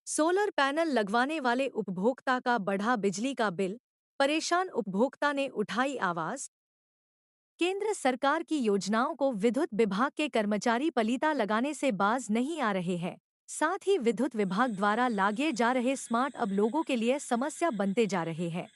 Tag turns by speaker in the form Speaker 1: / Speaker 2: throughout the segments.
Speaker 1: Solar panel लगवाने वाले उपभोक्ता का बढ़ा बिजली का बिल, परेशान उपभोक्ता ने उठाई आवाज। केंद्र सरकार की योजनाओं को विद्युत विभाग के कर्मचारी पलीता लगाने से बाज नहीं आ रहे हैं। साथ ही विद्युत विभाग द्वारा लागे जा रहे स्मार्ट अब लोगों के लिए समस्या बनते जा रहे हैं।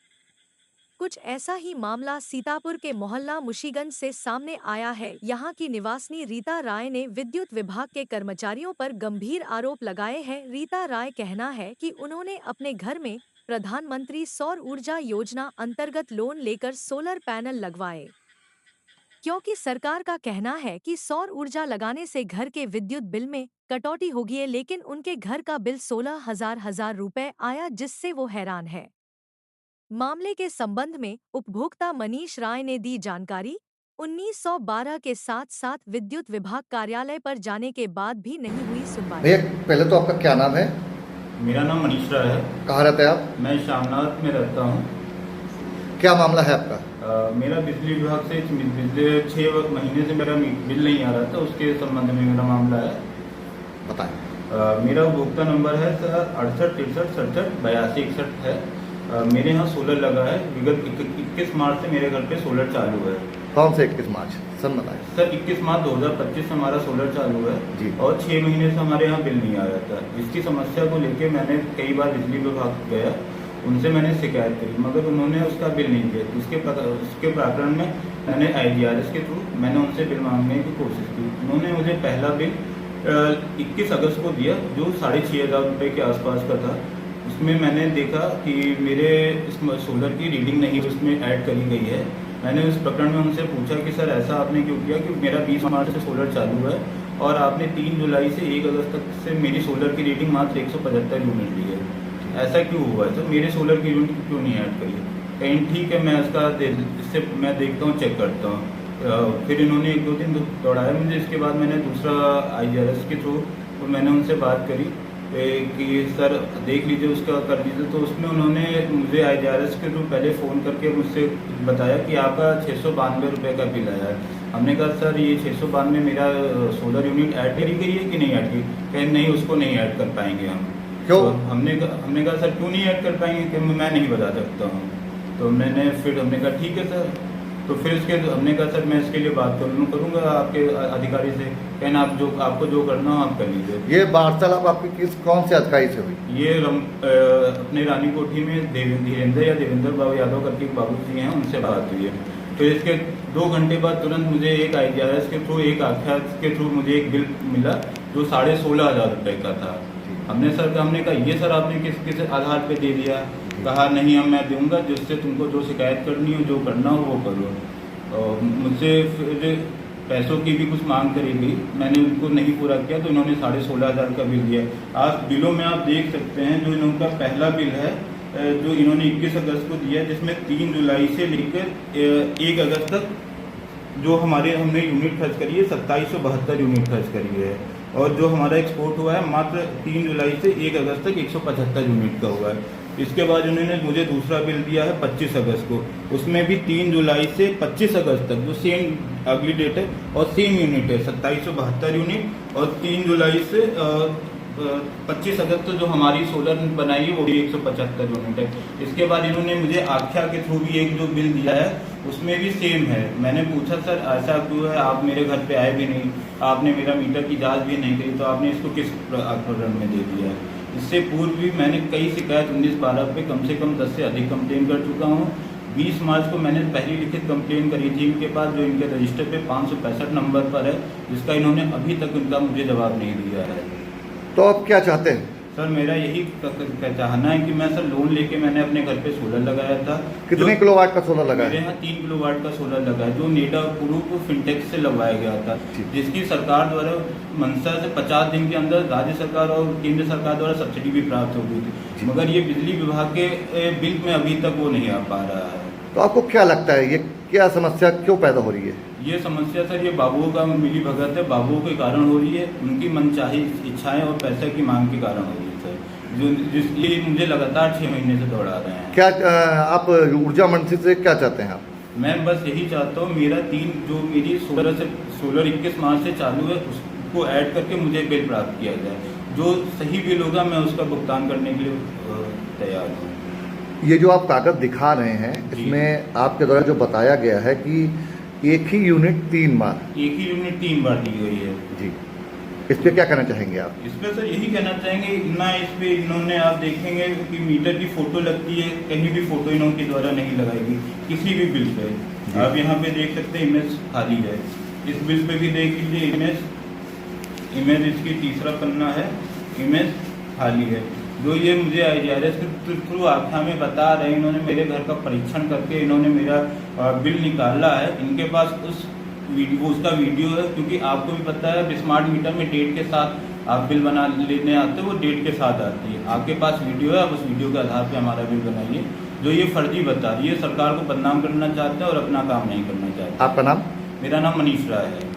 Speaker 1: कुछ ऐसा ही मामला सीतापुर के मोहल्ला मुशीगंज से सामने आया है। यहाँ की निवासिनी रीता राय ने विद्युत विभाग के कर्मचारियों पर गंभीर आरोप लगाए हैं। रीता राय कहना है कि उन्होंने अपने घर में प्रधानमंत्री सौर ऊर्जा योजना अंतर्गत लोन लेकर सोलर पैनल लगवाए, क्योंकि सरकार का कहना है कि सौर ऊर्जा लगाने से घर के विद्युत बिल में कटौती होगी है, लेकिन उनके घर का बिल 16,000 रुपए आया, जिससे वो हैरान है। मामले के संबंध में उपभोक्ता मनीष राय ने दी जानकारी। 1912 के साथ साथ विद्युत विभाग कार्यालय पर जाने के बाद भी नहीं हुई सुनवाई।
Speaker 2: भैया, पहले तो आपका क्या नाम है?
Speaker 3: मेरा नाम मनीष राय है।
Speaker 2: कहाँ रहते हैं आप?
Speaker 3: मैं श्यामनाथ में रहता हूँ।
Speaker 2: क्या मामला है आपका?
Speaker 3: मेरा बिजली विभाग से पिछले 6 महीने से मेरा बिल नहीं आ रहा था, उसके संबंध में मेरा मामला है।
Speaker 2: बताएं।
Speaker 3: मेरा उपभोक्ता नंबर है सर 6863678261 है। मेरे यहाँ सोलर लगा है। विगत 21 मार्च से मेरे घर पे सोलर चालू है।
Speaker 2: कौन से 21 मार्च? सन बताएं।
Speaker 3: सर 21 मार्च 2025 से हमारा सोलर चालू है
Speaker 2: जी।
Speaker 3: और 6 महीने से हमारे यहाँ बिल नहीं आ रहा था। इसकी समस्या को लेके मैंने कई बार बिजली विभाग गया, उनसे मैंने शिकायत करी, मगर उन्होंने उसका बिल नहीं दिया। उसके प्रकरण में मैंने IGRS के थ्रू मैंने उनसे बिल मांगने की कोशिश की। उन्होंने मुझे पहला बिल 21 अगस्त को दिया, जो 6,500 रुपये के आसपास का था। उसमें मैंने देखा कि मेरे सोलर की रीडिंग नहीं उसमें ऐड करी गई है। मैंने उस प्रकरण में उनसे पूछा कि सर ऐसा आपने क्यों किया कि मेरा 20 मार्च से सोलर चालू है और आपने 3 जुलाई से 1 अगस्त तक से मेरी सोलर की रीडिंग मात्र 175 यूनिट ली है, ऐसा क्यों हुआ है? तो मेरे सोलर की यूनिट क्यों नहीं ऐड करी है? कहीं ठीक है, मैं इससे मैं देखता हूँ, चेक करता हूँ। फिर इन्होंने 1-2 दिन दौड़ाया मुझे। इसके बाद मैंने दूसरा IGRS के थ्रू मैंने उनसे बात करी कि सर देख लीजिए, उसका कर दीजिए। तो उसमें उन्होंने मुझे IGRS के थ्रू पहले फ़ोन करके मुझसे बताया कि आपका 692 रुपये का बिल आया है। हमने कहा सर ये 692 मेरा सोलर यूनिट ऐड करी गई है कि नहीं ऐड की? कहीं नहीं, उसको नहीं ऐड कर पाएंगे हम।
Speaker 2: क्यों?
Speaker 3: तो हमने कहा सर क्यों नहीं ऐड कर पाएंगे कि मैं नहीं बता सकता हूँ। तो हमने कहा ठीक है सर। तो फिर हमने कहा सर मैं इसके लिए बात करूँगा आपके अधिकारी से। कहना आपको जो करना हो आप कर लीजिए।
Speaker 2: ये वार्तालाप आपकी कौन से अधिकारी से हुई?
Speaker 3: ये अपने रानी कोठी में देवेंद्र बाबू यादव करके बाबू जी हैं, उनसे बात हुई है। फिर इसके 2 घंटे बाद तुरंत मुझे एक IGRS के थ्रू, एक आख्या के थ्रू मुझे एक बिल मिला जो 16,500 रुपये का था। हमने कहा ये सर आपने किस आधार पे दे दिया? कहा नहीं, मैं दूंगा, जिससे तुमको जो शिकायत करनी हो, जो करना हो वो करो। और मुझसे फिर पैसों की भी कुछ मांग करी गई, मैंने उनको नहीं पूरा किया तो इन्होंने 16,500 का बिल दिया। आज बिलों में आप देख सकते हैं जो इनका पहला बिल है जो इन्होंने 21 अगस्त को दिया, जिसमें 3 जुलाई से लेकर 1 अगस्त तक जो हमने यूनिट खर्च करी है 2772 यूनिट खर्च करी है। और जो हमारा एक्सपोर्ट हुआ है मात्र 3 जुलाई से 1 अगस्त तक 175 यूनिट का हुआ है। इसके बाद उन्होंने मुझे दूसरा बिल दिया है 25 अगस्त को, उसमें भी 3 जुलाई से 25 अगस्त तक जो सेम अगली डेट है और सेम यूनिट है 2772 यूनिट। और 3 जुलाई से 25 अगस्त जो हमारी सोलर बनाई है वो भी 175 यूनिट है। इसके बाद इन्होंने मुझे आख्या के थ्रू भी एक जो बिल दिया है उसमें भी सेम है। मैंने पूछा सर ऐसा क्यों है, आप मेरे घर पे आए भी नहीं, आपने मेरा मीटर की जांच भी नहीं करी, तो आपने इसको किस प्रकरण में दे दिया है? इससे पूर्व भी मैंने कई शिकायत 19-12 पे कम से कम 10 से अधिक कंप्लेन कर चुका हूँ। 20 मार्च को मैंने पहली लिखित कंप्लेन करी थी इनके पास, जो इनके रजिस्टर पे 565 नंबर पर है, जिसका इन्होंने अभी तक उनका मुझे जवाब नहीं दिया है।
Speaker 2: तो आप क्या चाहते हैं?
Speaker 3: सर मेरा यही चाहना है कि मैं सर लोन लेके मैंने अपने घर पे सोलर लगाया था।
Speaker 2: कितने किलोवाट का सोलर लगा है?
Speaker 3: मेरे यहाँ 3 किलोवाट का सोलर लगा है, जो नेडा पुरूप फिनटेक्स से लगवाया गया था, जिसकी सरकार द्वारा मंशा से 50 दिन के अंदर राज्य सरकार और केंद्र सरकार द्वारा सब्सिडी भी प्राप्त हो गई थी, मगर ये बिजली विभाग के बिल में अभी तक वो नहीं आ पा रहा है।
Speaker 2: तो आपको क्या लगता है ये क्या समस्या क्यों पैदा हो रही है?
Speaker 3: ये समस्या सर ये बाबुओं का मिली भगत है, बाबुओं के कारण हो रही है, उनकी मनचाही इच्छाएं और पैसे की मांग के कारण हो रही है सर, जो जिसलिए मुझे लगातार 6 महीने से दौड़ा रहे हैं।
Speaker 2: क्या आप ऊर्जा मंत्री से क्या चाहते हैं आप?
Speaker 3: मैं बस यही चाहता हूँ मेरी सोलर 21 मार्च से चालू है उसको ऐड करके मुझे बिल प्राप्त किया जाए। जो सही बिल होगा मैं उसका भुगतान करने के लिए तैयार हूँ।
Speaker 2: ये जो आप कागज दिखा रहे हैं,
Speaker 3: जी।
Speaker 2: इसमें आपके द्वारा जो बताया गया है कि एक ही यूनिट 3 बार।
Speaker 3: एक ही यूनिट 3 बार दी गई है।
Speaker 2: जी, इस पे क्या कहना चाहेंगे आप?
Speaker 3: इस पर सर यही कहना चाहेंगे, ना इस पे इन्होंने, आप देखेंगे कि मीटर की फोटो लगती है, कहीं भी फोटो इनके द्वारा नहीं लगाएगी किसी भी बिल पे। आप यहाँ पे देख सकते हैं इमेज खाली है, इस बिल पे भी देख लीजिए इमेज इसकी तीसरा पन्ना है, इमेज खाली है। जो ये मुझे IGRS के थ्रू आख्या में बता रहे हैं, इन्होंने मेरे घर का परीक्षण करके इन्होंने मेरा बिल निकाला है। इनके पास उसका वीडियो है, क्योंकि आपको भी पता है स्मार्ट मीटर में डेट के साथ आप बिल बना लेने आते हो, वो डेट के साथ आती है। आपके पास वीडियो है, आप उस वीडियो के आधार पे हमारा बिल बनाइए। जो ये फर्जी बता रही है, सरकार को बदनाम करना चाहते हैं और अपना काम नहीं करना चाहते।
Speaker 2: आपका नाम?
Speaker 3: मेरा नाम मनीष राय है।